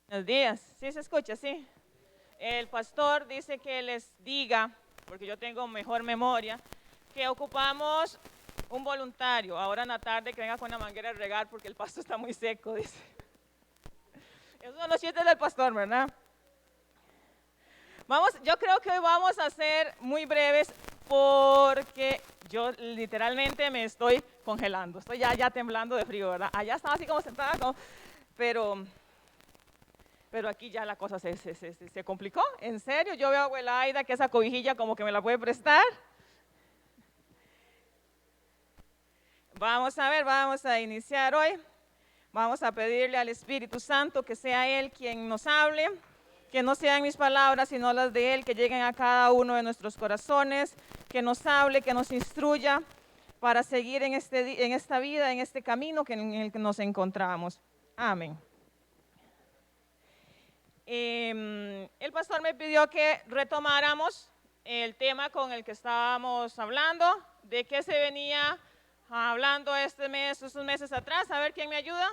Buenos días. ¿Sí se escucha? Sí. El pastor dice que les diga, porque yo tengo mejor memoria, que ocupamos un voluntario ahora en la tarde que venga con una manguera a regar porque el pasto está muy seco, dice. Esos son los chistes del pastor, ¿verdad? Yo creo que hoy vamos a ser muy breves porque yo literalmente me estoy congelando. Estoy ya temblando de frío, ¿verdad? Allá estaba así como sentada, pero aquí ya la cosa se complicó. En serio, yo veo a abuela Aida que esa cobijilla como que me la puede prestar. Vamos a ver, vamos a iniciar hoy. Vamos a pedirle al Espíritu Santo que sea Él quien nos hable, que no sean mis palabras sino las de Él, que lleguen a cada uno de nuestros corazones, que nos hable, que nos instruya para seguir en esta vida, en este camino en el que nos encontramos. Amén. El pastor me pidió que retomáramos el tema con el que estábamos hablando, de qué se venía hablando estos meses atrás. A ver, ¿quién me ayuda?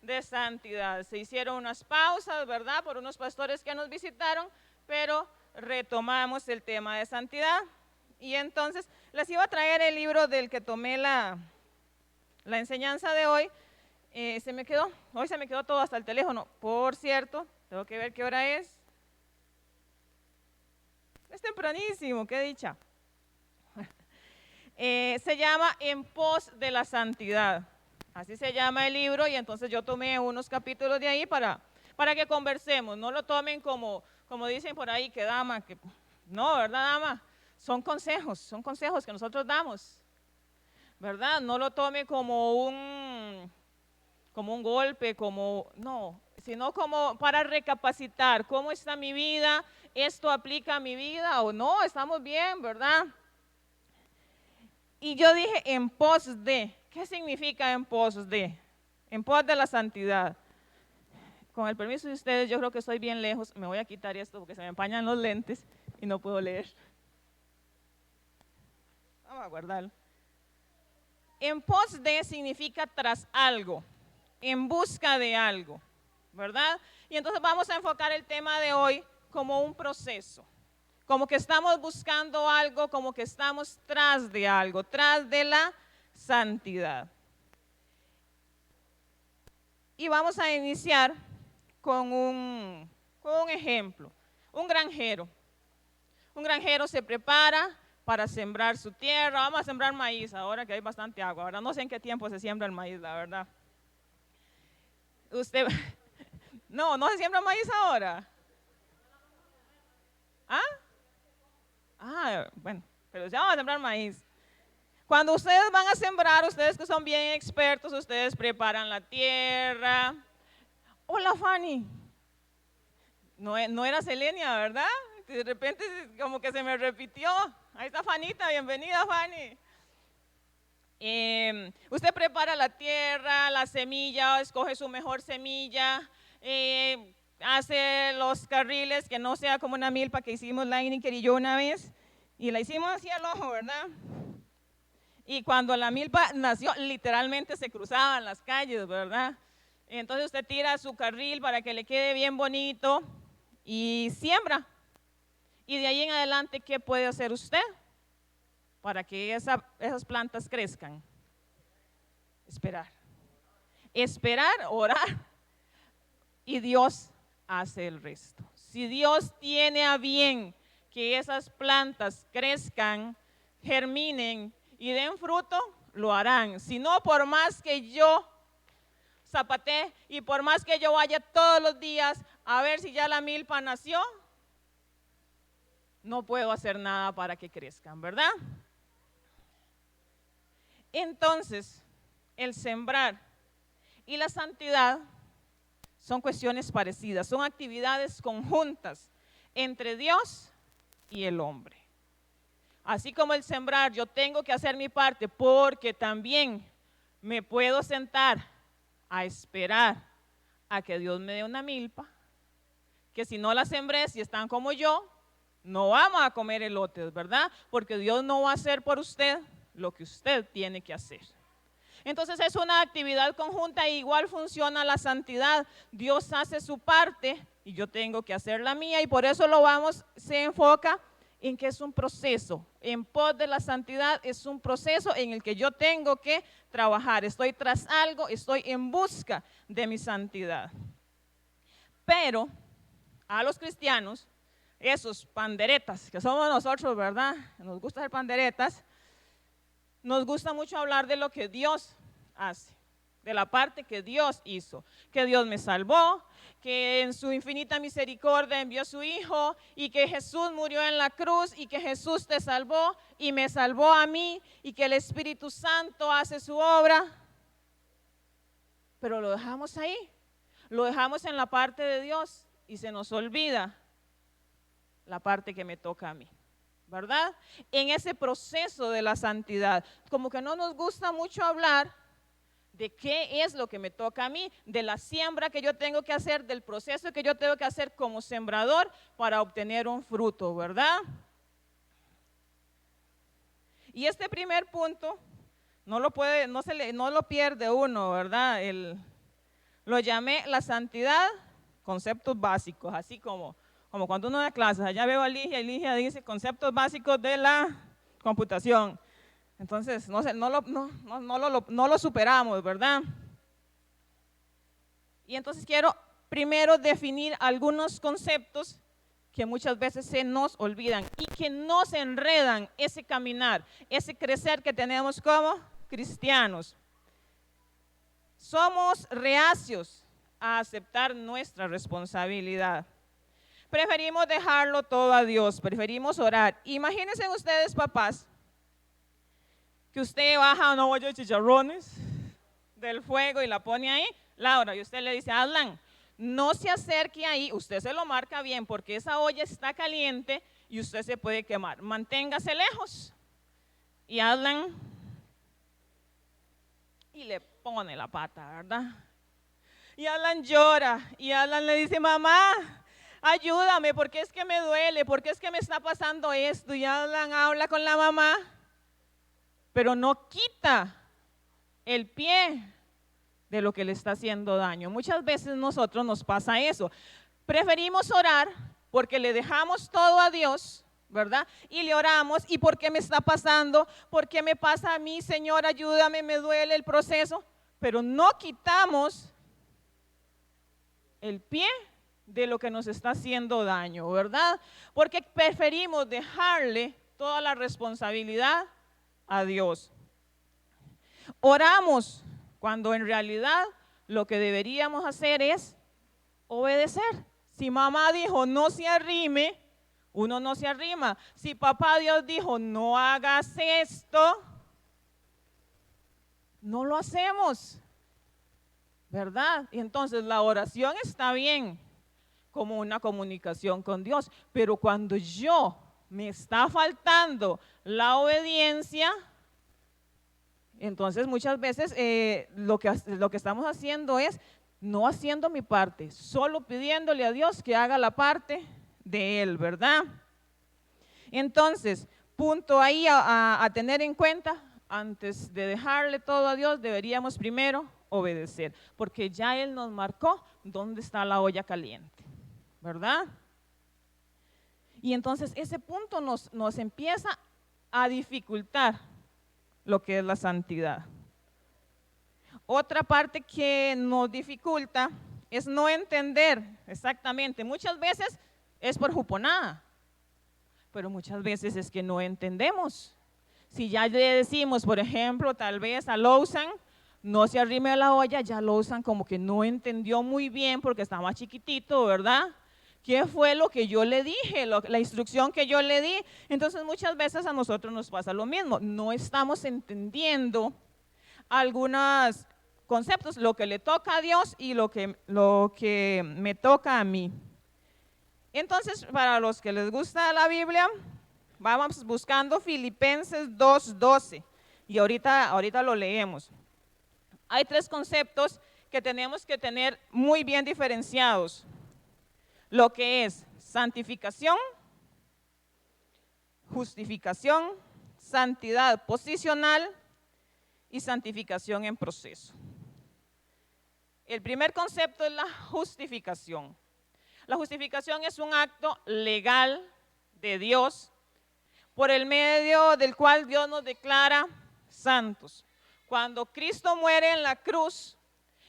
De santidad. Se hicieron unas pausas, ¿verdad? Por unos pastores que nos visitaron, pero retomamos el tema de santidad. Y entonces les iba a traer el libro del que tomé la enseñanza de hoy. Hoy se me quedó todo hasta el teléfono. Por cierto, tengo que ver qué hora es. Es tempranísimo, qué dicha. Se llama En pos de la santidad. Así se llama el libro y entonces yo tomé unos capítulos de ahí para que conversemos. No lo tomen como dicen por ahí que dama, que no, ¿verdad, dama? Son consejos que nosotros damos, ¿verdad? No lo tome como un golpe, no, sino como para recapacitar cómo está mi vida, esto aplica a mi vida o no, estamos bien, ¿verdad? Y yo dije en pos de, ¿qué significa en pos de? En pos de la santidad. Con el permiso de ustedes, yo creo que estoy bien lejos, me voy a quitar esto porque se me empañan los lentes y no puedo leer. Vamos a guardarlo. En pos de significa tras algo, en busca de algo, ¿verdad? Y entonces vamos a enfocar el tema de hoy como un proceso, como que estamos buscando algo, como que estamos tras de algo, tras de la santidad. Y vamos a iniciar con un ejemplo. Un granjero se prepara para sembrar su tierra. Vamos a sembrar maíz ahora que hay bastante agua. Ahora no sé en qué tiempo se siembra el maíz, la verdad. No se siembra maíz ahora. Bueno, pero ya vamos a sembrar maíz. Cuando ustedes van a sembrar, ustedes que son bien expertos, ustedes preparan la tierra. Hola, Fanny. No era Selenia, ¿verdad? De repente como que se me repitió. Ahí está Fanita, bienvenida, Fanny. Usted prepara la tierra, la semilla, escoge su mejor semilla, hace los carriles, que no sea como una milpa que hicimos Lainiker y yo una vez, y la hicimos hacia el ojo, ¿verdad? Y cuando la milpa nació, literalmente se cruzaban las calles, ¿verdad? Entonces usted tira su carril para que le quede bien bonito y siembra. Y de ahí en adelante, ¿qué puede hacer usted para que esas plantas crezcan? Esperar, orar, y Dios hace el resto. Si Dios tiene a bien que esas plantas crezcan, germinen y den fruto, lo harán. Si no, por más que yo zapatee y por más que yo vaya todos los días a ver si ya la milpa nació, no puedo hacer nada para que crezcan, ¿verdad? Entonces, el sembrar y la santidad son cuestiones parecidas, son actividades conjuntas entre Dios y el hombre. Así como el sembrar, yo tengo que hacer mi parte porque también me puedo sentar a esperar a que Dios me dé una milpa, que si no la sembré, si están como yo, no vamos a comer elotes, ¿verdad? Porque Dios no va a hacer por usted lo que usted tiene que hacer. Entonces es una actividad conjunta e igual funciona la santidad. Dios hace su parte y yo tengo que hacer la mía, y por eso se enfoca en que es un proceso. En pos de la santidad es un proceso en el que yo tengo que trabajar. Estoy tras algo, estoy en busca de mi santidad. Pero a los cristianos, esos panderetas que somos nosotros, ¿verdad? Nos gusta ser panderetas. Nos gusta mucho hablar de lo que Dios hace, de la parte que Dios hizo, que Dios me salvó, que en su infinita misericordia envió a su Hijo, y que Jesús murió en la cruz, y que Jesús te salvó y me salvó a mí, y que el Espíritu Santo hace su obra. Pero lo dejamos ahí, lo dejamos en la parte de Dios y se nos olvida la parte que me toca a mí, ¿verdad? En ese proceso de la santidad, como que no nos gusta mucho hablar de qué es lo que me toca a mí, de la siembra que yo tengo que hacer, del proceso que yo tengo que hacer como sembrador para obtener un fruto, ¿verdad? Y este primer punto no lo pierde uno, ¿verdad? Lo llamé la santidad, conceptos básicos, así como cuando uno da clases. Allá veo a Ligia dice conceptos básicos de la computación. Entonces, no lo superamos, ¿verdad? Y entonces quiero primero definir algunos conceptos que muchas veces se nos olvidan y que nos enredan ese caminar, ese crecer que tenemos como cristianos. Somos reacios a aceptar nuestra responsabilidad. Preferimos dejarlo todo a Dios, preferimos orar. Imagínense ustedes, papás, que usted baja una olla de chicharrones del fuego y la pone ahí, Laura, y usted le dice, Adlan, no se acerque ahí, usted se lo marca bien porque esa olla está caliente y usted se puede quemar, manténgase lejos. Y Adlan, y le pone la pata, ¿verdad? Y Adlan llora, y Adlan le dice, mamá, ayúdame, porque es que me duele, porque es que me está pasando esto. Y Adlan habla con la mamá, pero no quita el pie de lo que le está haciendo daño. Muchas veces nosotros nos pasa eso. Preferimos orar porque le dejamos todo a Dios, ¿verdad? Y le oramos, ¿y por qué me está pasando? ¿Por qué me pasa a mí, Señor? Ayúdame, me duele el proceso. Pero no quitamos el pie de lo que nos está haciendo daño, ¿verdad? Porque preferimos dejarle toda la responsabilidad a Dios. Oramos cuando en realidad lo que deberíamos hacer es obedecer. Si mamá dijo no se arrime, uno no se arrima. Si papá Dios dijo no hagas esto, no lo hacemos, ¿verdad? Y entonces la oración está bien como una comunicación con Dios, pero cuando me está faltando la obediencia, entonces muchas veces lo que estamos haciendo es no haciendo mi parte, solo pidiéndole a Dios que haga la parte de Él, ¿verdad? Entonces, punto ahí a tener en cuenta, antes de dejarle todo a Dios, deberíamos primero obedecer, porque ya Él nos marcó dónde está la olla caliente, ¿verdad? Y entonces ese punto nos empieza a dificultar lo que es la santidad. Otra parte que nos dificulta es no entender exactamente. Muchas veces es por juponada, pero muchas veces es que no entendemos. Si ya le decimos, por ejemplo, tal vez a Lawson, no se arrime a la olla, ya Lawson como que no entendió muy bien porque estaba chiquitito, ¿verdad? ¿Qué fue lo que yo le dije? La instrucción que yo le di. Entonces muchas veces a nosotros nos pasa lo mismo. No estamos entendiendo algunos conceptos, lo que le toca a Dios y lo que me toca a mí. Entonces, para los que les gusta la Biblia, vamos buscando Filipenses 2:12 y ahorita lo leemos. Hay 3 conceptos que tenemos que tener muy bien diferenciados. Lo que es santificación, justificación, santidad posicional y santificación en proceso. El primer concepto es la justificación. La justificación es un acto legal de Dios por el medio del cual Dios nos declara santos. Cuando Cristo muere en la cruz,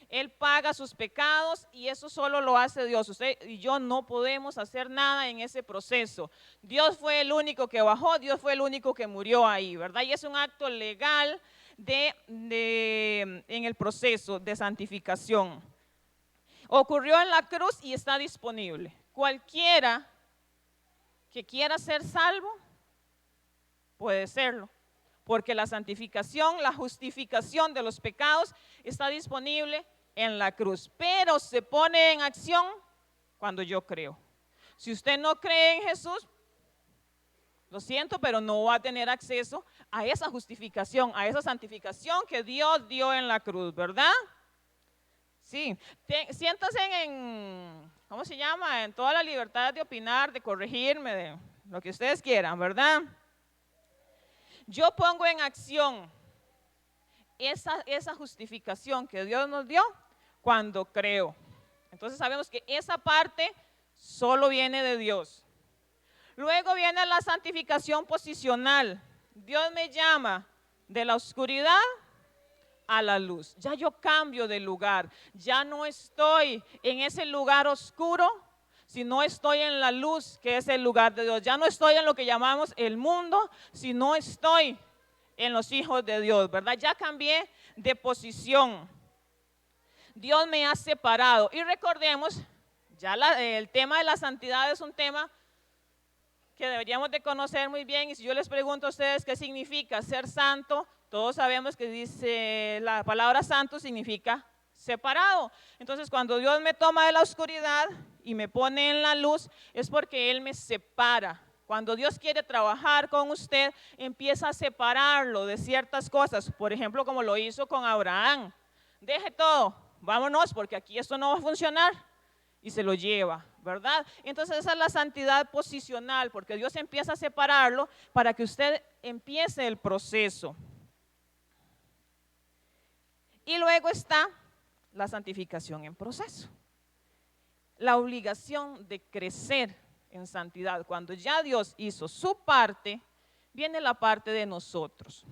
Él paga sus pecados y eso solo lo hace Dios. Usted y yo no podemos hacer nada en ese proceso. Dios fue el único que bajó, Dios fue el único que murió ahí, ¿verdad? Y es un acto legal en el proceso de santificación. Ocurrió en la cruz y está disponible. Cualquiera que quiera ser salvo puede serlo, porque la santificación, la justificación de los pecados está disponible en la cruz, pero se pone en acción cuando yo creo. Si usted no cree en Jesús, lo siento, pero no va a tener acceso a esa justificación, a esa santificación que Dios dio en la cruz, ¿verdad? Sí, siéntase ¿cómo se llama? En toda la libertad de opinar, de corregirme, de lo que ustedes quieran, ¿verdad? Yo pongo en acción esa justificación que Dios nos dio cuando creo. Entonces sabemos que esa parte solo viene de Dios. Luego viene la santificación posicional. Dios me llama de la oscuridad a la luz. Ya yo cambio de lugar. Ya no estoy en ese lugar oscuro, sino estoy en la luz, que es el lugar de Dios. Ya no estoy en lo que llamamos el mundo, sino estoy en los hijos de Dios, ¿verdad? Ya cambié de posición. Dios me ha separado. Y recordemos, ya el tema de la santidad es un tema que deberíamos de conocer muy bien. Y si yo les pregunto a ustedes qué significa ser santo, todos sabemos que dice la palabra santo significa separado. Entonces, cuando Dios me toma de la oscuridad y me pone en la luz, es porque Él me separa. Cuando Dios quiere trabajar con usted, empieza a separarlo de ciertas cosas. Por ejemplo, como lo hizo con Abraham. Deje todo, vámonos, porque aquí esto no va a funcionar. Y se lo lleva, ¿verdad? Entonces esa es la santidad posicional, porque Dios empieza a separarlo para que usted empiece el proceso. Y luego está la santificación en proceso. La obligación de crecer en santidad. Cuando ya Dios hizo su parte, viene la parte de nosotros.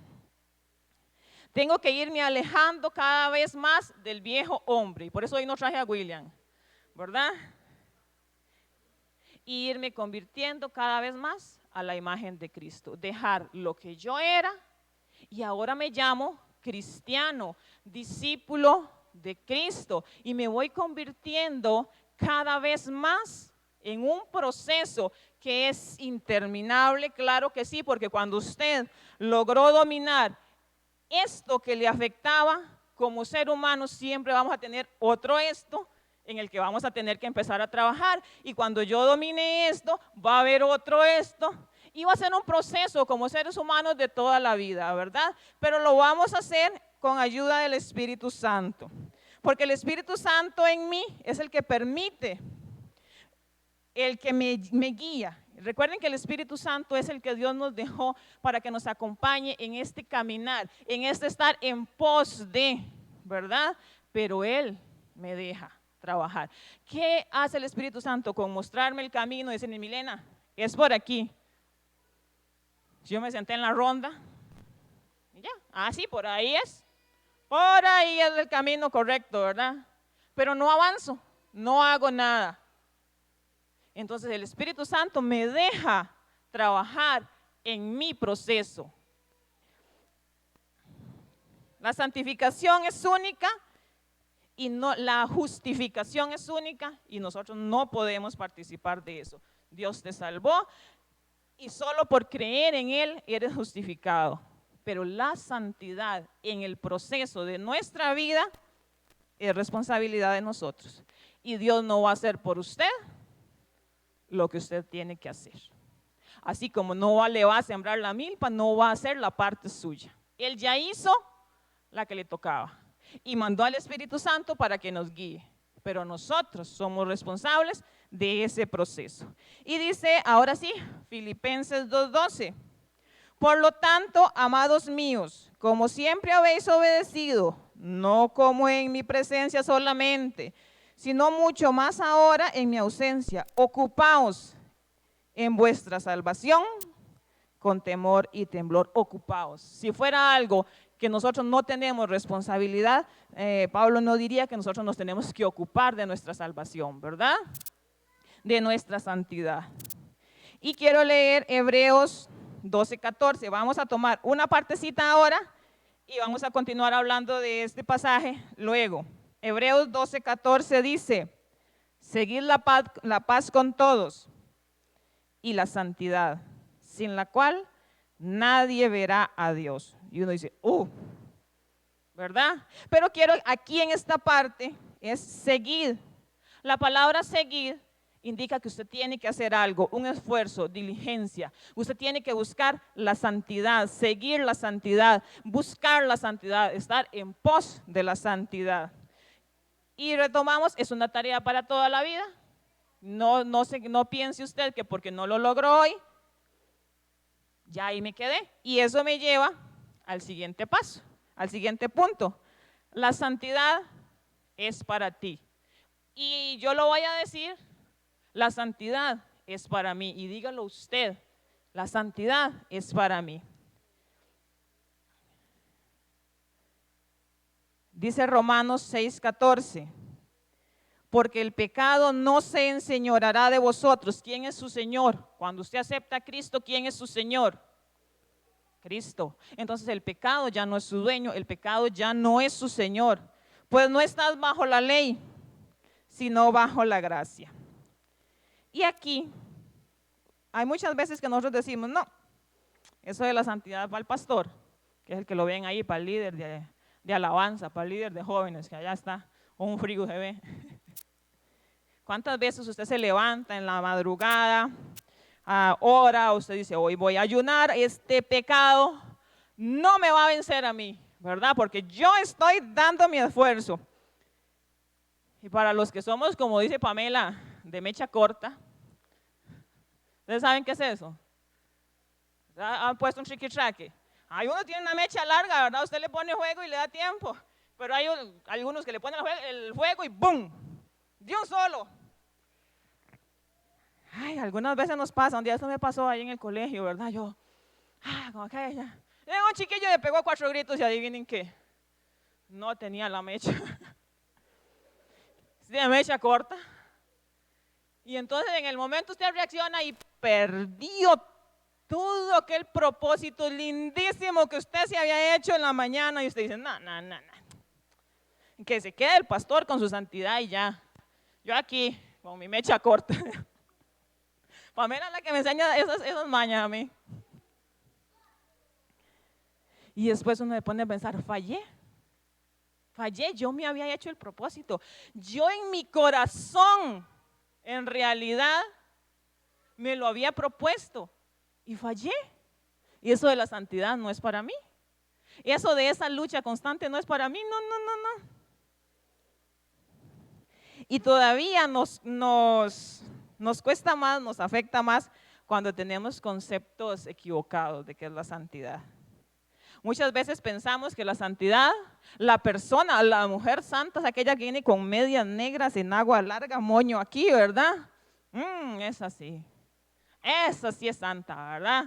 Tengo que irme alejando cada vez más del viejo hombre. Y por eso hoy no traje a William, ¿verdad? Y irme convirtiendo cada vez más a la imagen de Cristo. Dejar lo que yo era y ahora me llamo cristiano, discípulo de Cristo, y me voy convirtiendo cada vez más en un proceso que es interminable, claro que sí, porque cuando usted logró dominar esto que le afectaba, como ser humano siempre vamos a tener otro esto en el que vamos a tener que empezar a trabajar, y cuando yo domine esto, va a haber otro esto, y va a ser un proceso como seres humanos de toda la vida, ¿verdad? Pero lo vamos a hacer con ayuda del Espíritu Santo, porque el Espíritu Santo en mí es el que permite, el que me guía. Recuerden que el Espíritu Santo es el que Dios nos dejó para que nos acompañe en este caminar, en este estar en pos de, ¿verdad? Pero Él me deja trabajar. ¿Qué hace el Espíritu Santo con mostrarme el camino? Dicen, Milena, es por aquí. Yo me senté en la ronda y ya, sí, por ahí es el camino correcto, ¿verdad? Pero no avanzo, no hago nada. Entonces el Espíritu Santo me deja trabajar en mi proceso. La santificación es única y la justificación es única, y nosotros no podemos participar de eso. Dios te salvó y solo por creer en Él eres justificado. Pero la santidad en el proceso de nuestra vida es responsabilidad de nosotros. Y Dios no va a hacer por usted lo que usted tiene que hacer. Así como no le va a sembrar la milpa, no va a hacer la parte suya. Él ya hizo la que le tocaba y mandó al Espíritu Santo para que nos guíe. Pero nosotros somos responsables de ese proceso. Y dice, ahora sí, Filipenses 2:12. Por lo tanto, amados míos, como siempre habéis obedecido, no como en mi presencia solamente, sino mucho más ahora en mi ausencia. Ocupaos en vuestra salvación con temor y temblor. Ocupaos. Si fuera algo que nosotros no tenemos responsabilidad, Pablo no diría que nosotros nos tenemos que ocupar de nuestra salvación, ¿verdad? De nuestra santidad. Y quiero leer Hebreos 12:14. Vamos a tomar una partecita ahora y vamos a continuar hablando de este pasaje luego. Hebreos 12:14 dice: seguid la paz con todos y la santidad, sin la cual nadie verá a Dios. Y uno dice, ¿verdad? Pero quiero aquí en esta parte es seguir. La palabra seguir indica que usted tiene que hacer algo, un esfuerzo, diligencia. Usted tiene que buscar la santidad, seguir la santidad, buscar la santidad, estar en pos de la santidad. Y retomamos, es una tarea para toda la vida. No piense usted que porque no lo logró hoy, ya ahí me quedé. Y eso me lleva al siguiente paso, al siguiente punto. La santidad es para ti. Y yo lo voy a decir, la santidad es para mí. Y dígalo usted, la santidad es para mí. Dice Romanos 6:14. Porque el pecado no se enseñoreará de vosotros. ¿Quién es su Señor? Cuando usted acepta a Cristo, ¿quién es su Señor? Cristo. Entonces el pecado ya no es su dueño, el pecado ya no es su Señor. Pues no estás bajo la ley, sino bajo la gracia. Y aquí hay muchas veces que nosotros decimos, no, eso de la santidad para el pastor, que es el que lo ven ahí, para el líder de alabanza, para el líder de jóvenes, que allá está, un frío se ve. ¿Cuántas veces usted se levanta en la madrugada, ora, usted dice, hoy voy a ayunar, este pecado no me va a vencer a mí, ¿verdad? Porque yo estoy dando mi esfuerzo. Y para los que somos, como dice Pamela, de mecha corta, ¿ustedes saben qué es eso? Han puesto un triqui-traque. Hay uno que tiene una mecha larga, ¿verdad? Usted le pone fuego y le da tiempo. Pero hay algunos que le ponen el fuego y ¡boom! De un solo. Ay, algunas veces nos pasa, un día eso me pasó ahí en el colegio, ¿verdad? Yo, como que ya. Un chiquillo le pegó 4 gritos y adivinen qué. No tenía la mecha. Tiene mecha corta. Y entonces en el momento usted reacciona y perdió todo aquel propósito lindísimo que usted se había hecho en la mañana. Y usted dice, no. Que se quede el pastor con su santidad y ya. Yo aquí, con mi mecha corta. Pamela es la que me enseña esas mañas a mí. Y después uno se pone a pensar, fallé, yo me había hecho el propósito. Yo en mi corazón, en realidad, me lo había propuesto y fallé. Y eso de la santidad no es para mí. Eso de esa lucha constante no es para mí, no. Y todavía nos cuesta más, nos afecta más cuando tenemos conceptos equivocados de qué es la santidad. Muchas veces pensamos que la santidad, la persona, la mujer santa es aquella que viene con medias negras en agua larga, moño aquí, ¿verdad? Esa sí es santa, ¿verdad?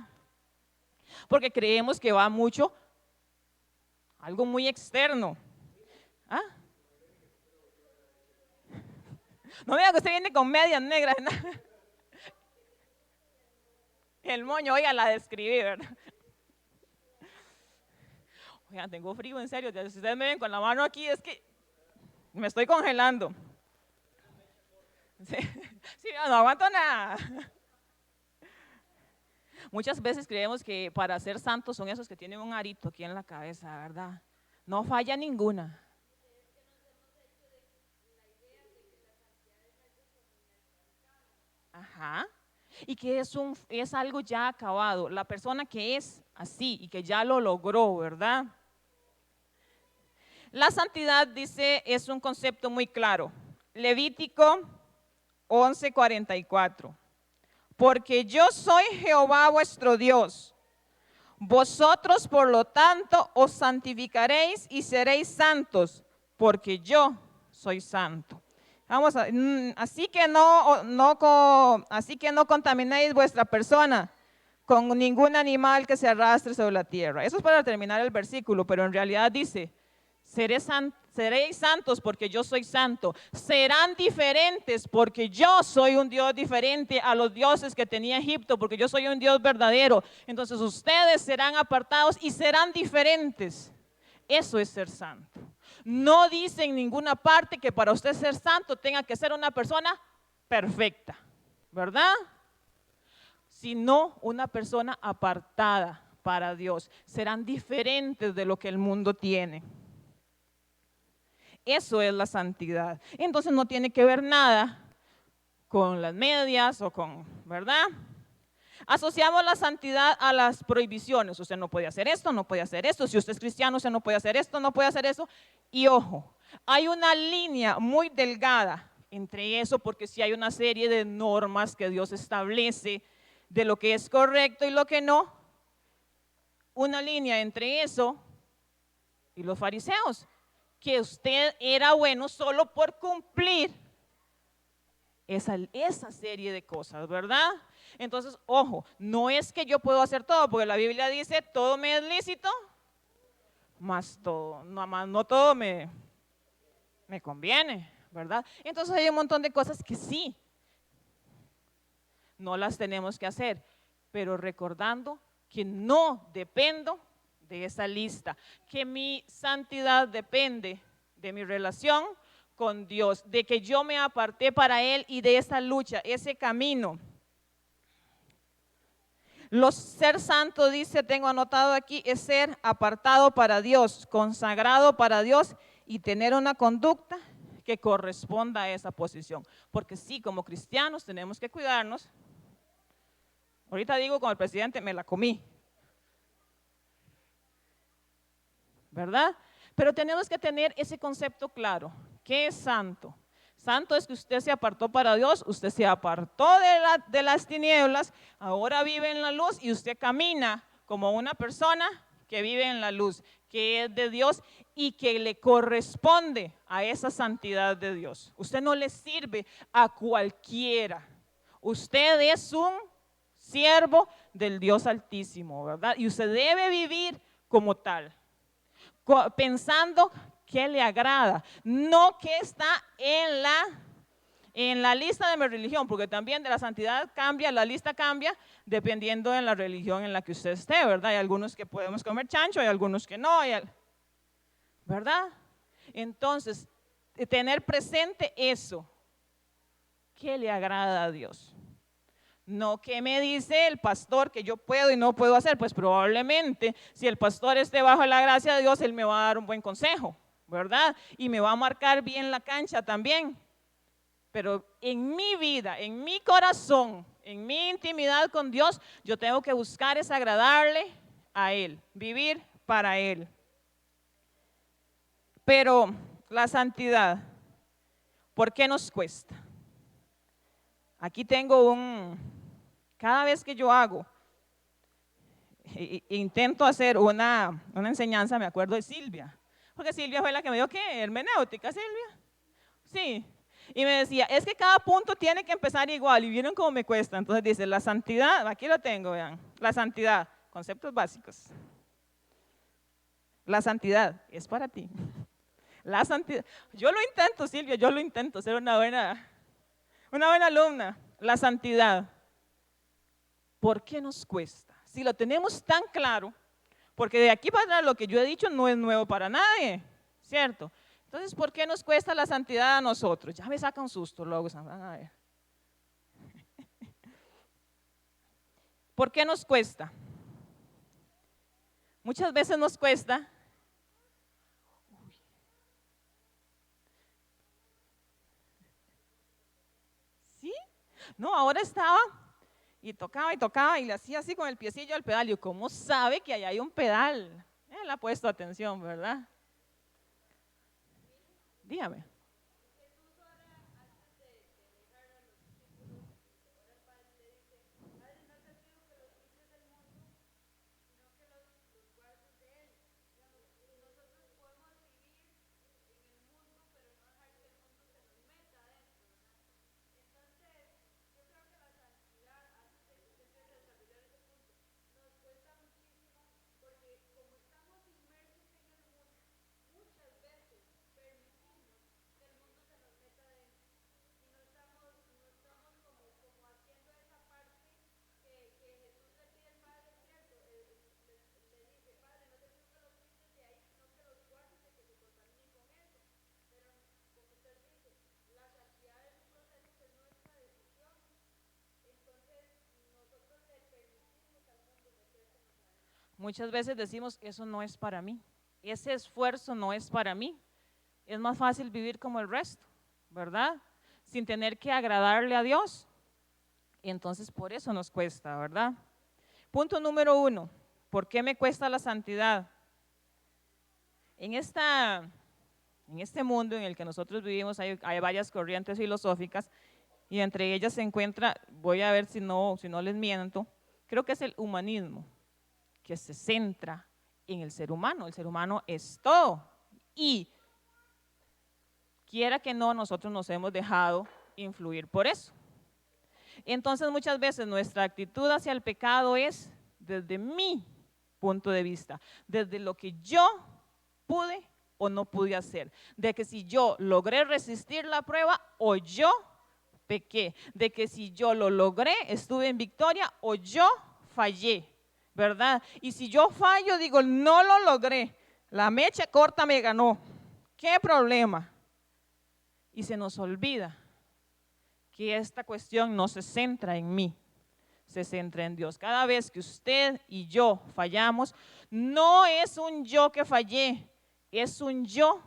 Porque creemos que va mucho, algo muy externo. No me diga que usted viene con medias negras. ¿No? El moño, oiga, la describí, ¿verdad? Oiga, tengo frío, en serio. Si ustedes me ven con la mano aquí, es que me estoy congelando. Sí, no aguanto nada. Muchas veces creemos que para ser santos son esos que tienen un arito aquí en la cabeza, ¿verdad? No falla ninguna. Ajá. Y que es algo ya acabado. La persona que es así y que ya lo logró, ¿verdad? La santidad, dice, es un concepto muy claro. Levítico 11:44. Porque yo soy Jehová vuestro Dios. Vosotros, por lo tanto, os santificaréis y seréis santos, porque yo soy santo. Vamos a, así que no contaminéis vuestra persona con ningún animal que se arrastre sobre la tierra. Eso es para terminar el versículo, pero en realidad dice, seréis santos porque yo soy santo. Serán diferentes porque yo soy un Dios diferente a los dioses que tenía Egipto, porque yo soy un Dios verdadero. Entonces ustedes serán apartados y serán diferentes. Eso es ser santo. No dice en ninguna parte que para usted ser santo tenga que ser una persona perfecta, ¿verdad? Sino una persona apartada para Dios. Serán diferentes de lo que el mundo tiene. Eso es la santidad. Entonces no tiene que ver nada con las medias o con, ¿verdad? Asociamos la santidad a las prohibiciones. Usted no puede hacer esto, no puede hacer esto. Si usted es cristiano, usted no puede hacer esto, no puede hacer eso. Y ojo, hay una línea muy delgada entre eso, porque sí hay una serie de normas que Dios establece de lo que es correcto y lo que no. Una línea entre eso y los fariseos, que usted era bueno solo por cumplir esa serie de cosas, ¿verdad? Entonces, ojo, no es que yo puedo hacer todo, porque la Biblia dice, todo me es lícito, más no todo me conviene, ¿verdad? Entonces hay un montón de cosas que sí, no las tenemos que hacer, pero recordando que no dependo de esa lista, que mi santidad depende de mi relación con Dios, de que yo me aparté para Él y de esa lucha, ese camino. Ser santo, dice, tengo anotado aquí, es ser apartado para Dios, consagrado para Dios y tener una conducta que corresponda a esa posición. Porque sí, como cristianos tenemos que cuidarnos. Ahorita digo, como el presidente, me la comí, ¿verdad? Pero tenemos que tener ese concepto claro. ¿Qué es santo? Santo es que usted se apartó para Dios, usted se apartó de las tinieblas, ahora vive en la luz y usted camina como una persona que vive en la luz, que es de Dios y que le corresponde a esa santidad de Dios. Usted no le sirve a cualquiera. Usted es un siervo del Dios Altísimo, ¿verdad? Y usted debe vivir como tal, pensando que le agrada, no que está en la lista de mi religión, porque también de la santidad cambia, la lista cambia dependiendo de la religión en la que usted esté, ¿verdad? Hay algunos que podemos comer chancho, hay algunos que no, ¿verdad? Entonces, tener presente eso, ¿qué le agrada a Dios? No que me dice el pastor que yo puedo y no puedo hacer, pues probablemente si el pastor esté bajo la gracia de Dios, él me va a dar un buen consejo, ¿verdad? Y me va a marcar bien la cancha también. Pero en mi vida, en mi corazón, en mi intimidad con Dios, yo tengo que buscar es agradarle a Él, vivir para Él. Pero la santidad, ¿por qué nos cuesta? Aquí tengo cada vez que yo hago, intento hacer una enseñanza, me acuerdo de Silvia, porque Silvia fue la que me dijo, ¿qué? Hermenéutica, Silvia. Sí, y me decía, es que cada punto tiene que empezar igual, y vieron cómo me cuesta. Entonces dice, la santidad, aquí lo tengo, vean, la santidad, conceptos básicos. La santidad es para ti. La santidad, yo lo intento, Silvia, yo lo intento, ser una buena alumna. La santidad, ¿por qué nos cuesta? Si lo tenemos tan claro, porque de aquí para atrás lo que yo he dicho no es nuevo para nadie, ¿cierto? Entonces, ¿por qué nos cuesta la santidad a nosotros? Ya me saca un susto luego. A ver. ¿Por qué nos cuesta? Muchas veces nos cuesta. ¿Sí? No, ahora estaba y tocaba y le hacía así con el piecillo al pedal. Y yo, ¿cómo sabe que ahí hay un pedal? Él ha puesto atención, ¿verdad? Dígame. muchas veces decimos, eso no es para mí, ese esfuerzo no es para mí. Es más fácil vivir como el resto, ¿verdad? Sin tener que agradarle a Dios. Y entonces por eso nos cuesta, ¿verdad? Punto número 1, ¿por qué me cuesta la santidad? En este mundo en el que nosotros vivimos hay varias corrientes filosóficas y entre ellas se encuentra, voy a ver si no les miento, creo que es el humanismo, que se centra en el ser humano. El ser humano es todo y quiera que no, nosotros nos hemos dejado influir por eso. Entonces muchas veces nuestra actitud hacia el pecado es desde mi punto de vista, desde lo que yo pude o no pude hacer, de que si yo logré resistir la prueba o yo pequé, de que si yo lo logré estuve en victoria o yo fallé, ¿verdad? Y si yo fallo digo no lo logré, la mecha corta me ganó, ¿qué problema? Y se nos olvida que esta cuestión no se centra en mí, se centra en Dios. Cada vez que usted y yo fallamos, no es un yo que fallé, es un yo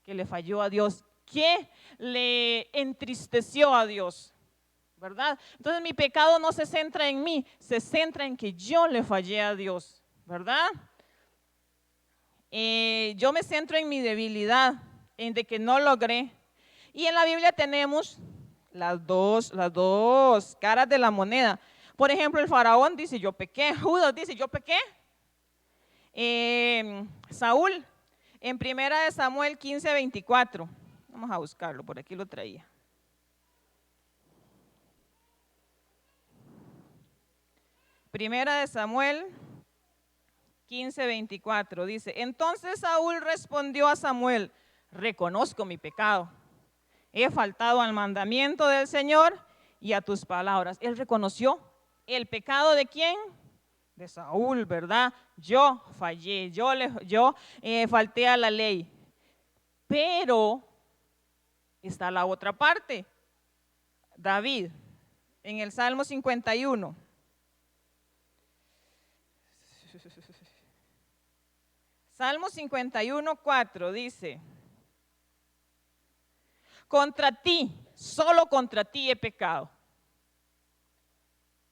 que le falló a Dios, que le entristeció a Dios, ¿verdad? Entonces mi pecado no se centra en mí, se centra en que yo le fallé a Dios, ¿verdad? Yo me centro en mi debilidad, en de que no logré. Y en la Biblia tenemos las dos caras de la moneda. Por ejemplo, el faraón dice, yo pequé. Judas dice, yo pequé. Saúl, en 1 Samuel 15:24. Vamos a buscarlo, por aquí lo traía. Primera de Samuel 15:24 dice, entonces Saúl respondió a Samuel, reconozco mi pecado. He faltado al mandamiento del Señor y a tus palabras. Él reconoció el pecado de ¿quién? De Saúl, ¿verdad? Yo fallé, yo falté a la ley. Pero está la otra parte. David, en el Salmo 51. Salmo 51:4 dice, contra ti, solo contra ti he pecado.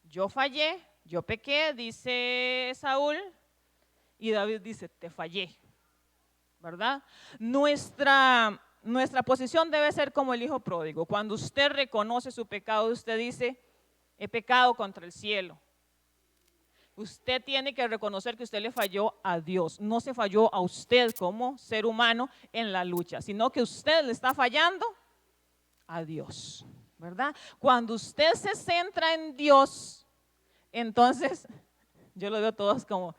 Yo fallé, yo pequé, dice Saúl, y David dice, te fallé, ¿verdad? Nuestra posición debe ser como el hijo pródigo. Cuando usted reconoce su pecado, usted dice, he pecado contra el cielo. Usted tiene que reconocer que usted le falló a Dios, no se falló a usted como ser humano en la lucha, sino que usted le está fallando a Dios, ¿verdad? Cuando usted se centra en Dios, entonces, yo los veo todos como,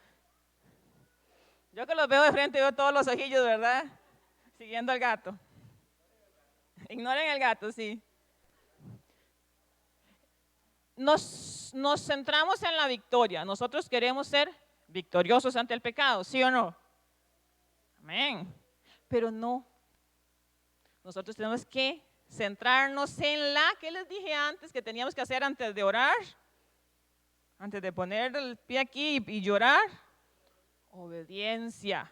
yo que los veo de frente, veo todos los ojillos, ¿verdad? Siguiendo al gato. Ignoren el gato, sí. Nos centramos en la victoria. Nosotros queremos ser victoriosos ante el pecado, ¿sí o no? Amén. Pero no. Nosotros tenemos que centrarnos en la que les dije antes que teníamos que hacer antes de orar, antes de poner el pie aquí y llorar. Obediencia.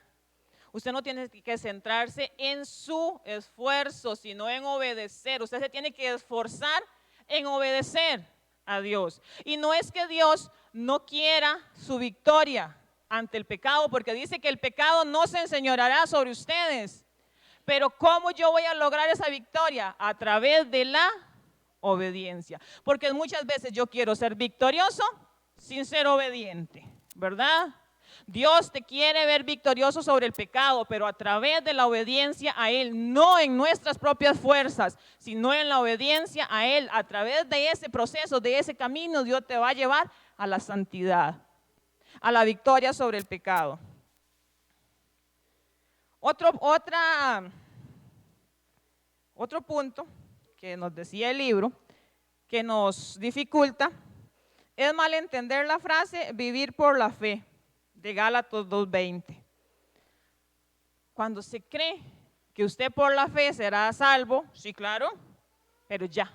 Usted no tiene que centrarse en su esfuerzo, sino en obedecer. Usted se tiene que esforzar en obedecer a Dios. Y no es que Dios no quiera su victoria ante el pecado, porque dice que el pecado no se enseñoreará sobre ustedes. Pero ¿cómo yo voy a lograr esa victoria? A través de la obediencia. Porque muchas veces yo quiero ser victorioso sin ser obediente, ¿verdad? Dios te quiere ver victorioso sobre el pecado, pero a través de la obediencia a Él, no en nuestras propias fuerzas, sino en la obediencia a Él. A través de ese proceso, de ese camino, Dios te va a llevar a la santidad, a la victoria sobre el pecado. Otro punto que nos decía el libro, que nos dificulta, es malentender la frase vivir por la fe, de Gálatas 2:20. Cuando se cree que usted por la fe será salvo, sí, claro, pero ya,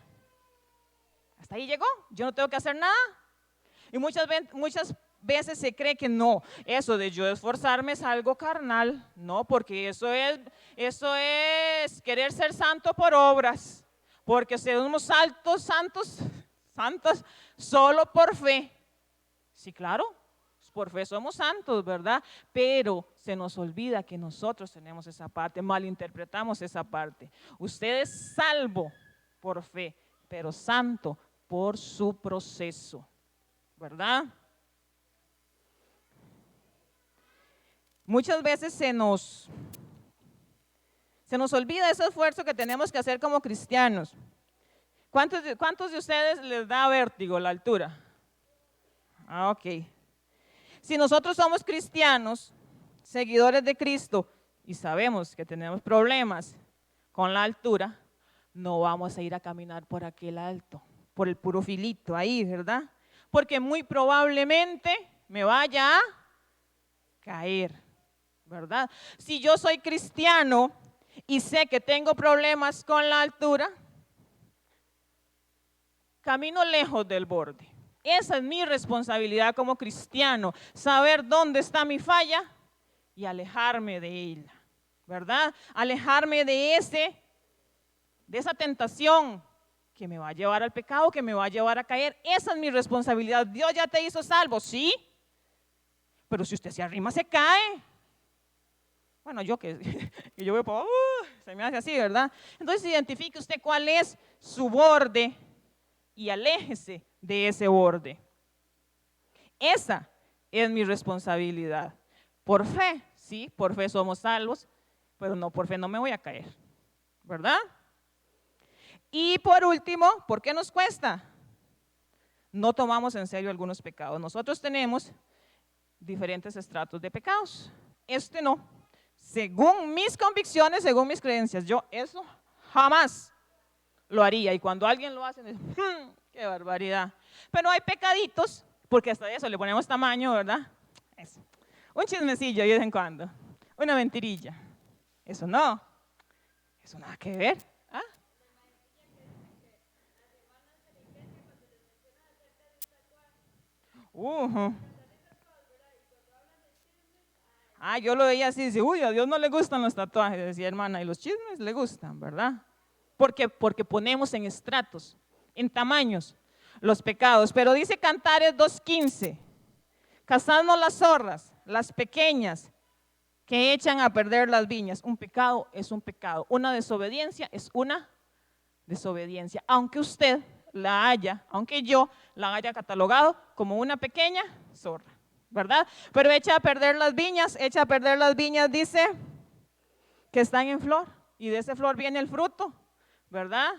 hasta ahí llegó, yo no tengo que hacer nada. Y muchas veces se cree que no, eso de yo esforzarme es algo carnal, no, porque eso es querer ser santo por obras, porque somos santos solo por fe. Sí, claro, por fe somos santos, ¿verdad? Pero se nos olvida que nosotros tenemos esa parte, malinterpretamos esa parte. Usted es salvo por fe, pero santo por su proceso, ¿verdad? Muchas veces se nos olvida ese esfuerzo que tenemos que hacer como cristianos. ¿Cuántos de ustedes les da vértigo la altura? Ah, ok. Si nosotros somos cristianos, seguidores de Cristo, y sabemos que tenemos problemas con la altura, no vamos a ir a caminar por aquel alto, por el puro filito ahí, ¿verdad? Porque muy probablemente me vaya a caer, ¿verdad? Si yo soy cristiano y sé que tengo problemas con la altura, camino lejos del borde. Esa es mi responsabilidad como cristiano, saber dónde está mi falla y alejarme de ella, ¿verdad? Alejarme de esa tentación que me va a llevar al pecado, que me va a llevar a caer. Esa es mi responsabilidad. Dios ya te hizo salvo, sí, pero si usted se arrima, se cae. Bueno, yo que yo veo, se me hace así, ¿verdad? Entonces identifique usted cuál es su borde y aléjese de ese borde. Esa es mi responsabilidad. Por fe, sí, por fe somos salvos, pero no por fe no me voy a caer, ¿verdad? Y por último, ¿por qué nos cuesta? No tomamos en serio algunos pecados. Nosotros tenemos diferentes estratos de pecados. Este no. Según mis convicciones, según mis creencias, yo eso jamás lo haría. Y cuando alguien lo hace, ¡qué barbaridad! Pero hay pecaditos, porque hasta eso le ponemos tamaño, ¿verdad? Eso. Un chismecillo de vez en cuando, una mentirilla. Eso no, eso nada que ver. ¿Ah? Yo lo veía así, dice, uy, a Dios no le gustan los tatuajes, decía hermana, y los chismes le gustan, ¿verdad? Porque ponemos en estratos, en tamaños, los pecados. Pero dice Cantares 2:15, cazadnos las zorras, las pequeñas, que echan a perder las viñas. Un pecado es un pecado, una desobediencia es una desobediencia, aunque yo la haya catalogado como una pequeña zorra, ¿verdad? Pero echa a perder las viñas, dice que están en flor, y de esa flor viene el fruto, ¿verdad?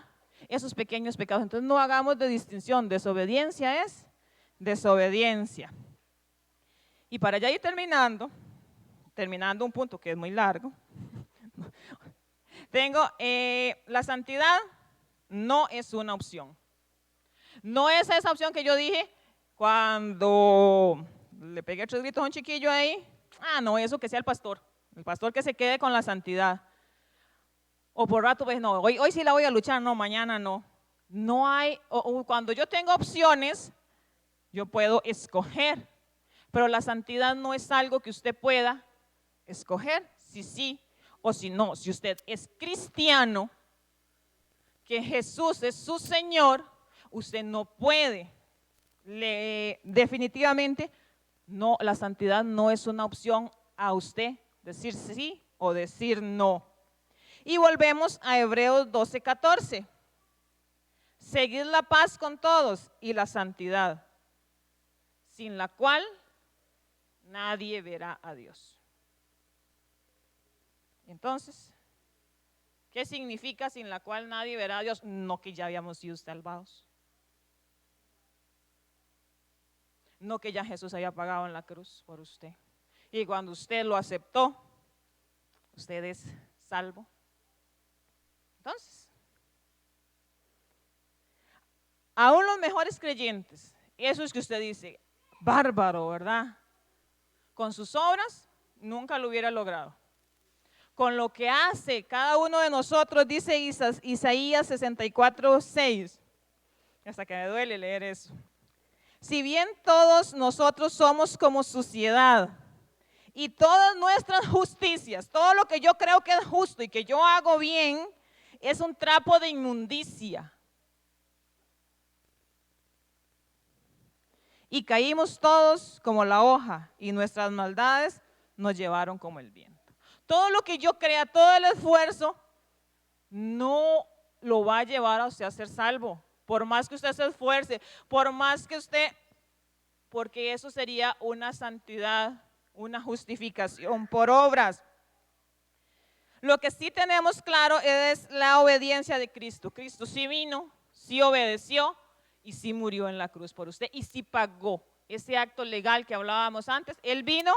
Esos pequeños pecados. Entonces no hagamos de distinción, desobediencia es desobediencia. Y para ya ir terminando un punto que es muy largo, tengo la santidad no es una opción. No es esa opción que yo dije cuando le pegué 3 gritos a un chiquillo ahí. No, eso que sea el pastor que se quede con la santidad. O por rato, pues no, hoy sí la voy a luchar, no, mañana no. No hay, cuando yo tengo opciones, yo puedo escoger. Pero la santidad no es algo que usted pueda escoger, si sí o si no. Si usted es cristiano, que Jesús es su Señor, usted no puede, definitivamente, no, la santidad no es una opción a usted decir sí o decir no. Y volvemos a Hebreos 12:14. Seguid la paz con todos y la santidad, sin la cual nadie verá a Dios. Entonces, ¿qué significa sin la cual nadie verá a Dios? No que ya habíamos sido salvados. No que ya Jesús haya pagado en la cruz por usted. Y cuando usted lo aceptó, usted es salvo. Entonces, aún los mejores creyentes, eso es que usted dice, bárbaro, ¿verdad? Con sus obras nunca lo hubiera logrado. Con lo que hace cada uno de nosotros, dice Isaías 64:6, hasta que me duele leer eso. si bien todos nosotros somos como suciedad y todas nuestras justicias, todo lo que yo creo que es justo y que yo hago bien, es un trapo de inmundicia. Y caímos todos como la hoja y nuestras maldades nos llevaron como el viento. Todo lo que yo crea, todo el esfuerzo, no lo va a llevar a usted a ser salvo. Por más que usted se esfuerce, por más que usted, porque eso sería una santidad, una justificación por obras. Lo que sí tenemos claro es la obediencia de Cristo. Cristo sí vino, sí obedeció y sí murió en la cruz por usted y sí pagó ese acto legal que hablábamos antes. Él vino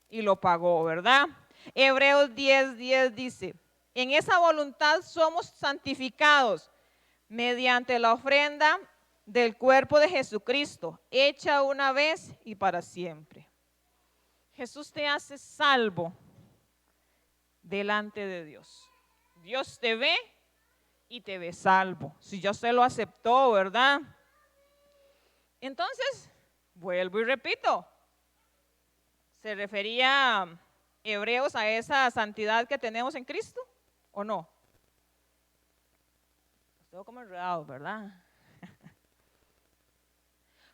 y lo pagó, ¿verdad? Hebreos 10:10 dice, en esa voluntad somos santificados mediante la ofrenda del cuerpo de Jesucristo, hecha una vez y para siempre. Jesús te hace salvo delante de Dios. Dios te ve y te ve salvo. Si ya usted lo aceptó, ¿verdad? Entonces, vuelvo y repito, ¿se refería Hebreos a esa santidad que tenemos en Cristo o no? Estoy como enredado, ¿verdad?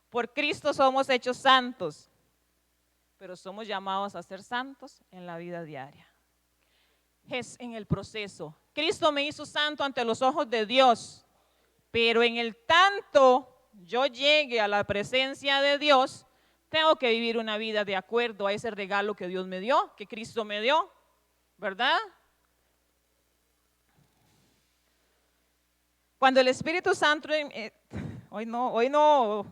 Por Cristo somos hechos santos, pero somos llamados a ser santos en la vida diaria. Es en el proceso. Cristo me hizo santo ante los ojos de Dios, pero en el tanto yo llegue a la presencia de Dios, tengo que vivir una vida de acuerdo a ese regalo que Dios me dio, que Cristo me dio, ¿verdad? Cuando el Espíritu Santo, hoy no,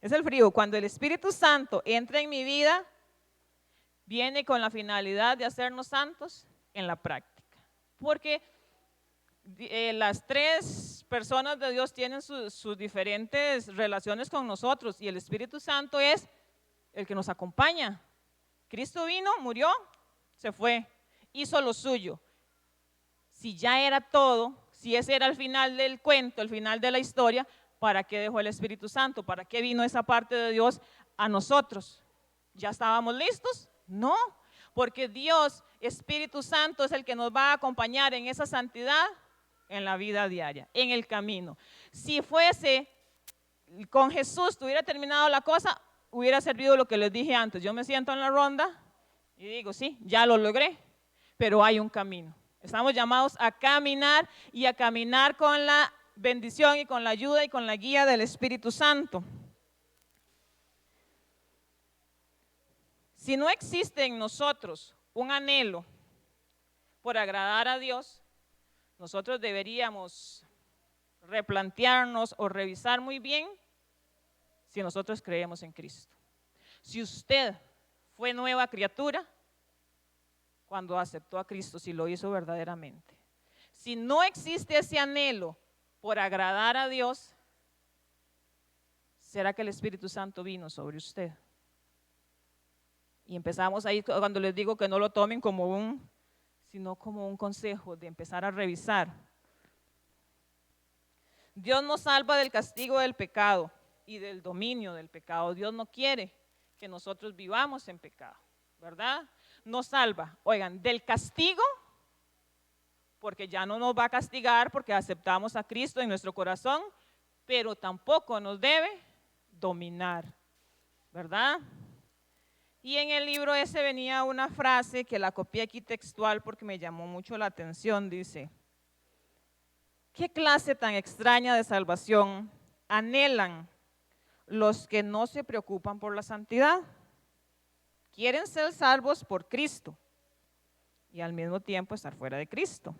es el frío, cuando el Espíritu Santo entra en mi vida, viene con la finalidad de hacernos santos en la práctica. Porque las tres personas de Dios tienen sus diferentes relaciones con nosotros y el Espíritu Santo es el que nos acompaña. Cristo vino, murió, se fue, hizo lo suyo. Si ya era todo, si ese era el final del cuento, el final de la historia, ¿para qué dejó el Espíritu Santo? ¿Para qué vino esa parte de Dios a nosotros? ¿Ya estábamos listos? No, porque Dios, Espíritu Santo, es el que nos va a acompañar en esa santidad en la vida diaria, en el camino. Si fuese con Jesús, tuviera terminado la cosa, hubiera servido lo que les dije antes. Yo me siento en la ronda y digo, sí, ya lo logré, pero hay un camino. Estamos llamados a caminar y a caminar con la bendición y con la ayuda y con la guía del Espíritu Santo. Si no existe en nosotros un anhelo por agradar a Dios, nosotros deberíamos replantearnos o revisar muy bien si nosotros creemos en Cristo. Si usted fue nueva criatura cuando aceptó a Cristo, si lo hizo verdaderamente. Si no existe ese anhelo por agradar a Dios, ¿será que el Espíritu Santo vino sobre usted? Y empezamos ahí cuando les digo que no lo tomen como sino como un consejo de empezar a revisar. Dios nos salva del castigo del pecado y del dominio del pecado. Dios no quiere que nosotros vivamos en pecado, ¿verdad? Nos salva, oigan, del castigo, porque ya no nos va a castigar porque aceptamos a Cristo en nuestro corazón, pero tampoco nos debe dominar, ¿verdad? Y en el libro ese venía una frase que la copié aquí textual porque me llamó mucho la atención, dice: ¿qué clase tan extraña de salvación anhelan los que no se preocupan por la santidad? Quieren ser salvos por Cristo y al mismo tiempo estar fuera de Cristo.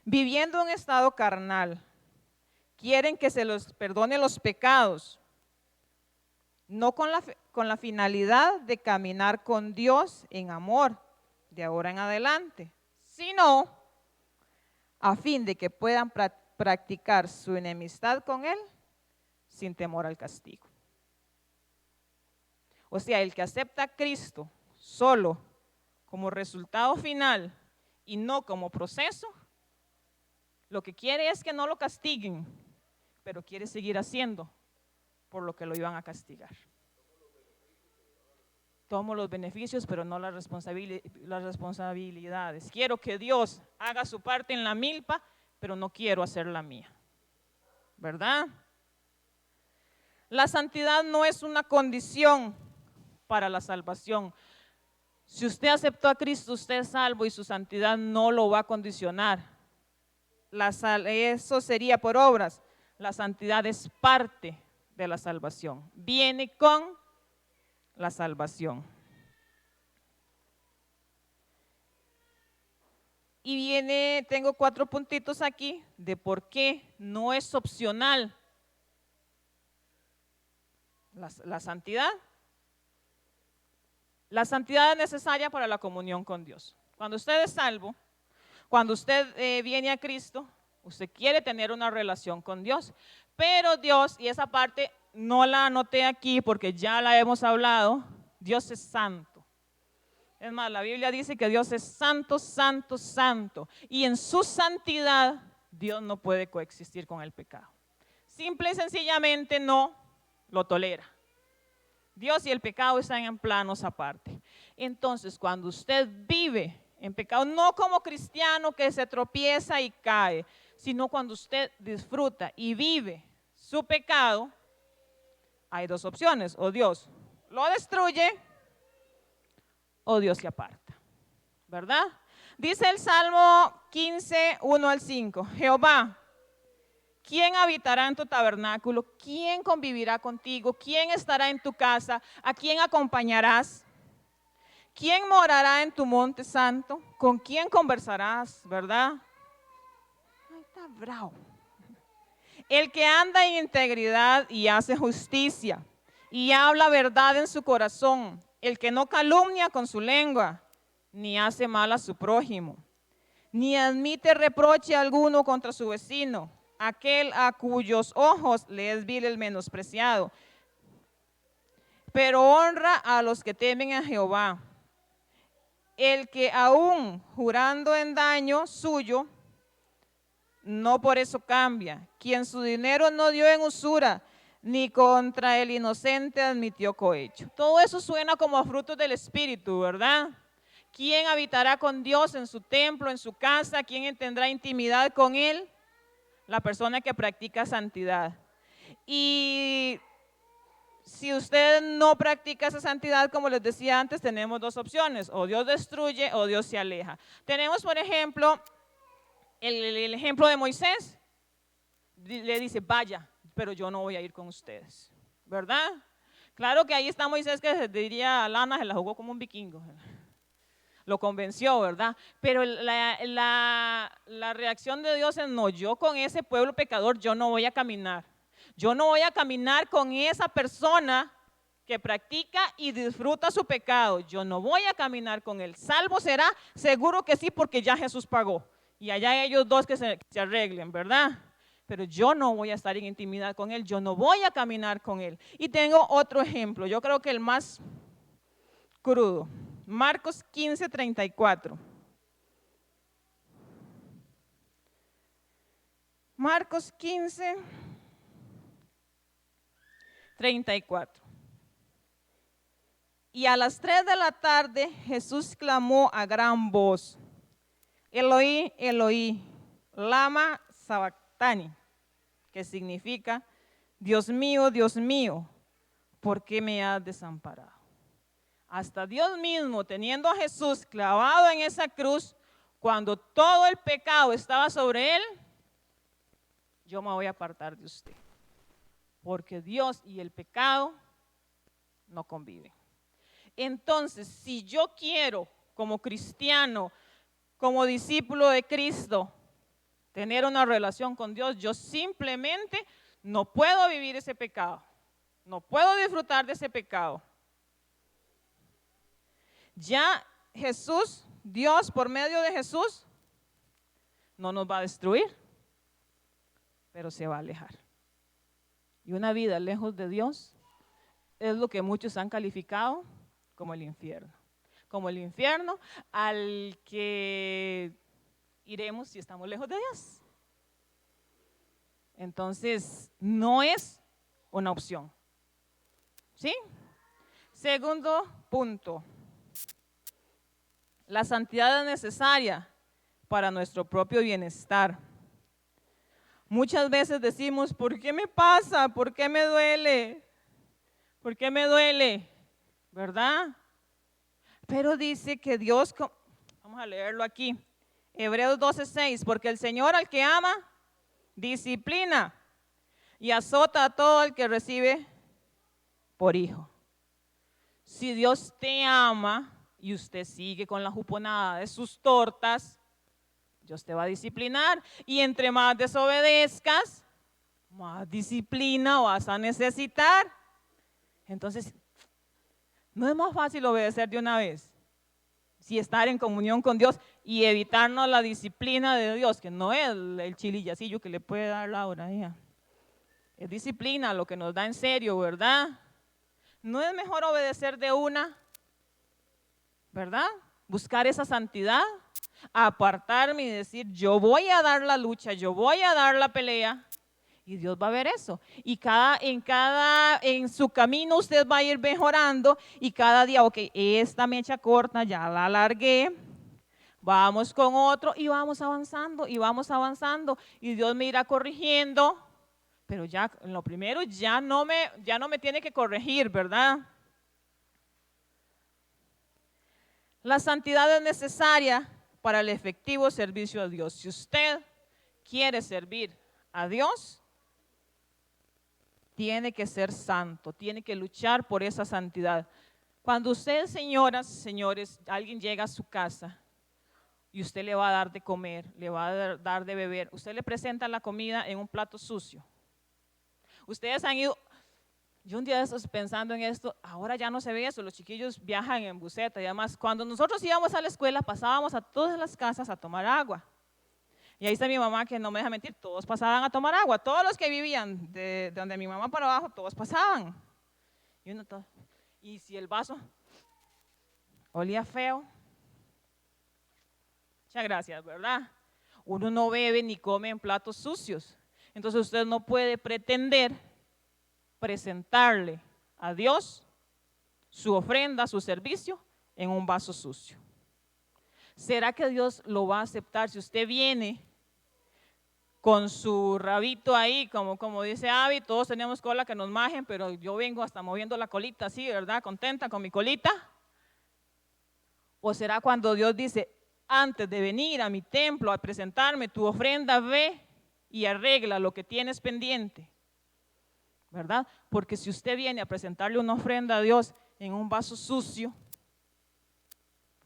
Viviendo un estado carnal, quieren que se los perdone los pecados, no con la finalidad de caminar con Dios en amor de ahora en adelante, sino a fin de que puedan practicar su enemistad con Él sin temor al castigo. O sea, el que acepta a Cristo solo como resultado final y no como proceso, lo que quiere es que no lo castiguen, pero quiere seguir haciendo por lo que lo iban a castigar. Tomo los beneficios, pero no las responsabilidades. Quiero que Dios haga su parte en la milpa, pero no quiero hacer la mía. ¿Verdad? La santidad no es una condición para la salvación. Si usted aceptó a Cristo, usted es salvo y su santidad no lo va a condicionar. Eso sería por obras. La santidad es parte de la salvación. Viene con la salvación. Y tengo 4 puntitos aquí de por qué no es opcional la santidad. La santidad es necesaria para la comunión con Dios. Cuando usted es salvo, cuando usted viene a Cristo, usted quiere tener una relación con Dios. Pero Dios, y esa parte no la anoté aquí porque ya la hemos hablado, Dios es santo. Es más, la Biblia dice que Dios es santo, santo, santo. Y en su santidad, Dios no puede coexistir con el pecado. Simple y sencillamente no lo tolera. Dios y el pecado están en planos aparte. Entonces, cuando usted vive en pecado, no como cristiano que se tropieza y cae, sino cuando usted disfruta y vive su pecado, hay 2 opciones: o Dios lo destruye o Dios se aparta, ¿verdad? Dice el Salmo 15, 1 al 5, Jehová, ¿quién habitará en tu tabernáculo? ¿Quién convivirá contigo? ¿Quién estará en tu casa? ¿A quién acompañarás? ¿Quién morará en tu monte santo? ¿Con quién conversarás? ¿Verdad? Ay, está bravo. El que anda en integridad y hace justicia y habla verdad en su corazón. El que no calumnia con su lengua, ni hace mal a su prójimo, ni admite reproche alguno contra su vecino. Aquel a cuyos ojos le es vil el menospreciado, pero honra a los que temen a Jehová. El que aún jurando en daño suyo, no por eso cambia. Quien su dinero no dio en usura, ni contra el inocente admitió cohecho. Todo eso suena como a frutos del Espíritu, ¿verdad? ¿Quién habitará con Dios en su templo, en su casa? ¿Quién tendrá intimidad con Él? La persona que practica santidad. Y si usted no practica esa santidad, como les decía antes, tenemos 2 opciones: o Dios destruye o Dios se aleja. Tenemos, por ejemplo, el ejemplo de Moisés. Le dice, vaya, pero yo no voy a ir con ustedes, ¿verdad? Claro que ahí está Moisés, que diría Lana, se la jugó como un vikingo. Lo convenció, ¿verdad? Pero la reacción de Dios es: no, yo con ese pueblo pecador yo no voy a caminar. Yo no voy a caminar con esa persona que practica y disfruta su pecado. Yo no voy a caminar con él. Salvo será, seguro que sí, porque ya Jesús pagó. Y allá ellos 2 que se arreglen, ¿verdad? Pero yo no voy a estar en intimidad con él. Yo no voy a caminar con él. Y tengo otro ejemplo. Yo creo que el más crudo. Marcos 15, 34. Marcos 15, 34. Y a las 3 de la tarde Jesús clamó a gran voz: Eloí, Eloí, lama sabactani, que significa: Dios mío, ¿por qué me has desamparado? Hasta Dios mismo, teniendo a Jesús clavado en esa cruz, cuando todo el pecado estaba sobre él, yo me voy a apartar de usted, porque Dios y el pecado no conviven. Entonces, si yo quiero, como cristiano, como discípulo de Cristo, tener una relación con Dios, yo simplemente no puedo vivir ese pecado, no puedo disfrutar de ese pecado. Ya Jesús, Dios por medio de Jesús, no nos va a destruir, pero se va a alejar. Y una vida lejos de Dios es lo que muchos han calificado como el infierno. Como el infierno al que iremos si estamos lejos de Dios. Entonces, no es una opción. ¿Sí? Segundo punto. La santidad es necesaria para nuestro propio bienestar. Muchas veces decimos, ¿por qué me pasa? ¿Por qué me duele? ¿Por qué me duele? ¿Verdad? Pero dice que Dios, vamos a leerlo aquí, Hebreos 12:6, porque el Señor al que ama, disciplina y azota a todo el que recibe por hijo. Si Dios te ama y usted sigue con la juponada de sus tortas, Dios te va a disciplinar. Y entre más desobedezcas, más disciplina vas a necesitar. Entonces, no es más fácil obedecer de una vez. Si estar en comunión con Dios y evitarnos la disciplina de Dios, que no es el chilillacillo que le puede dar Laura. Es disciplina lo que nos da en serio, ¿verdad? ¿No es mejor obedecer de una? ¿Verdad? Buscar esa santidad, apartarme y decir, yo voy a dar la lucha, yo voy a dar la pelea. Y Dios va a ver eso. Y en su camino usted va a ir mejorando y cada día, ok, esta mecha corta ya la alargué, vamos con otro y vamos avanzando y vamos avanzando. Y Dios me irá corrigiendo, pero ya en lo primero ya no me tiene que corregir, ¿verdad? La santidad es necesaria para el efectivo servicio a Dios. Si usted quiere servir a Dios, tiene que ser santo, tiene que luchar por esa santidad. Cuando usted, señoras, señores, alguien llega a su casa y usted le va a dar de comer, le va a dar de beber, usted le presenta la comida en un plato sucio. Ustedes han ido, yo un día de esos pensando en esto, ahora ya no se ve eso, los chiquillos viajan en buseta y además, cuando nosotros íbamos a la escuela pasábamos a todas las casas a tomar agua. Y ahí está mi mamá que no me deja mentir, todos pasaban a tomar agua, todos los que vivían de donde mi mamá para abajo, todos pasaban. Y si el vaso olía feo, muchas gracias, ¿verdad? Uno no bebe ni come en platos sucios. Entonces usted no puede pretender presentarle a Dios su ofrenda, su servicio en un vaso sucio. ¿Será que Dios lo va a aceptar si usted viene con su rabito ahí, como dice Abby, todos tenemos cola que nos majen, pero yo vengo hasta moviendo la colita así, ¿verdad? Contenta con mi colita. ¿O será cuando Dios dice, antes de venir a mi templo a presentarme tu ofrenda, ve y arregla lo que tienes pendiente? ¿Verdad? Porque si usted viene a presentarle una ofrenda a Dios en un vaso sucio,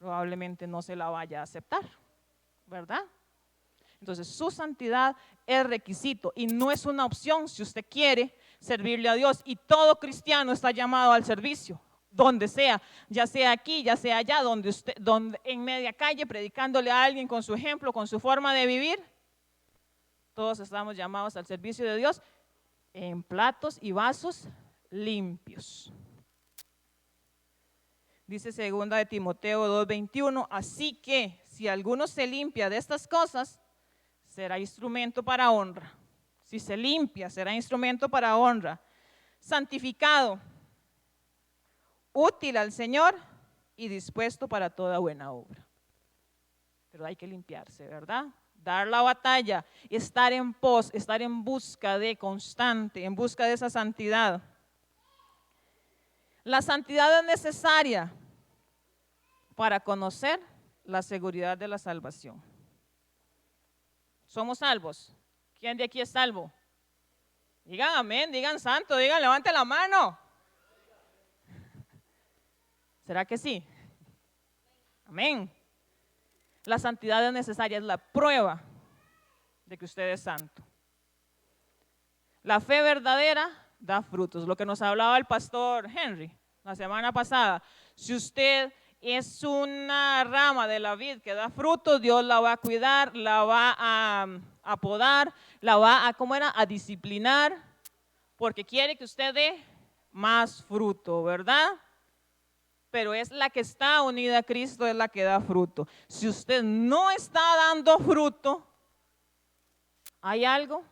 probablemente no se la vaya a aceptar, ¿verdad? Entonces su santidad es requisito y no es una opción si usted quiere servirle a Dios. Y todo cristiano está llamado al servicio, donde sea, ya sea aquí, ya sea allá, donde en media calle, predicándole a alguien con su ejemplo, con su forma de vivir. Todos estamos llamados al servicio de Dios en platos y vasos limpios. Dice 2 de Timoteo 2:21, así que si alguno se limpia de estas cosas, será instrumento para honra. Si se limpia, será instrumento para honra. Santificado, útil al Señor y dispuesto para toda buena obra. Pero hay que limpiarse, ¿verdad? Dar la batalla, estar en pos, estar en busca de constante, en busca de esa santidad. La santidad es necesaria para conocer la seguridad de la salvación. ¿Somos salvos? ¿Quién de aquí es salvo? Digan amén, digan santo, digan levante la mano. ¿Será que sí? Amén. La santidad es necesaria, es la prueba de que usted es santo. La fe verdadera da frutos, lo que nos hablaba el pastor Henry la semana pasada. Si usted es una rama de la vid que da frutos, Dios la va a cuidar, la va a podar, la va a disciplinar, porque quiere que usted dé más fruto, ¿verdad? Pero es la que está unida a Cristo, es la que da fruto. Si usted no está dando fruto, hay algo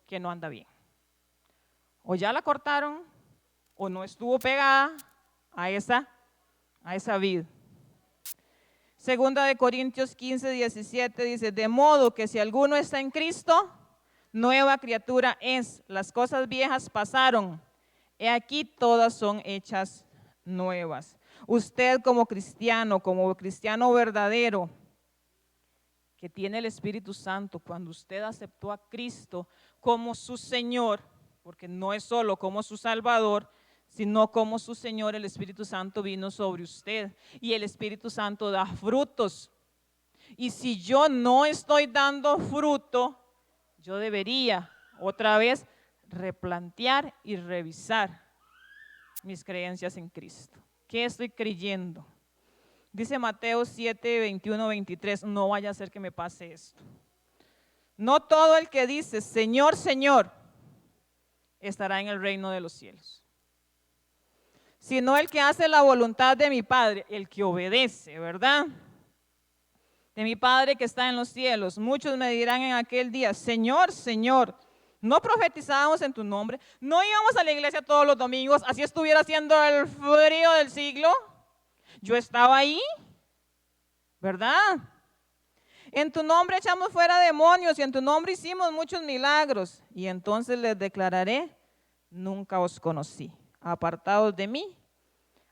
que no anda bien. O ya la cortaron, o no estuvo pegada a esa vid. Segunda de Corintios 15, 17 dice, de modo que si alguno está en Cristo, nueva criatura es. Las cosas viejas pasaron. He aquí todas son hechas nuevas. Usted como cristiano verdadero, que tiene el Espíritu Santo, cuando usted aceptó a Cristo como su Señor, porque no es solo como su Salvador, sino como su Señor, el Espíritu Santo vino sobre usted y el Espíritu Santo da frutos. Y si yo no estoy dando fruto, yo debería otra vez replantear y revisar mis creencias en Cristo. ¿Qué estoy creyendo? Dice Mateo 7, 21, 23, no vaya a ser que me pase esto. No todo el que dice, Señor, Señor, estará en el reino de los cielos, sino el que hace la voluntad de mi Padre, el que obedece, ¿verdad? De mi Padre que está en los cielos. Muchos me dirán en aquel día, Señor, Señor, ¿no profetizábamos en tu nombre? ¿No íbamos a la iglesia todos los domingos? Así estuviera haciendo el frío del siglo. Yo estaba ahí, ¿verdad? En tu nombre echamos fuera demonios y en tu nombre hicimos muchos milagros. Y entonces les declararé, nunca os conocí. Apartados de mí,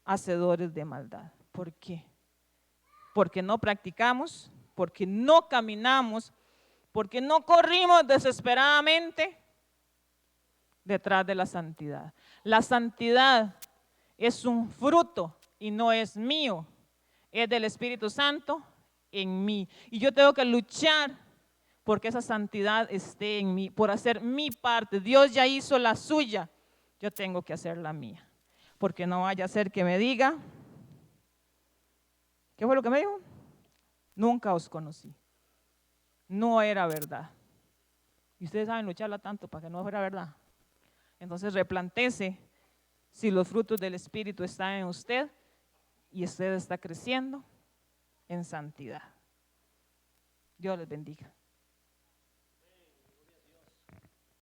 hacedores de maldad. ¿Por qué? Porque no practicamos, porque no caminamos, porque no corrimos desesperadamente detrás de la santidad. La santidad es un fruto y no es mío, es del Espíritu Santo en mí. Y yo tengo que luchar porque esa santidad esté en mí, por hacer mi parte. Dios ya hizo la suya, yo tengo que hacer la mía. Porque no vaya a ser que me diga, ¿qué fue lo que me dijo? Nunca os conocí. No era verdad. Y ustedes saben lucharla tanto para que no fuera verdad. Entonces replantéese si los frutos del Espíritu están en usted y usted está creciendo en santidad. Dios les bendiga.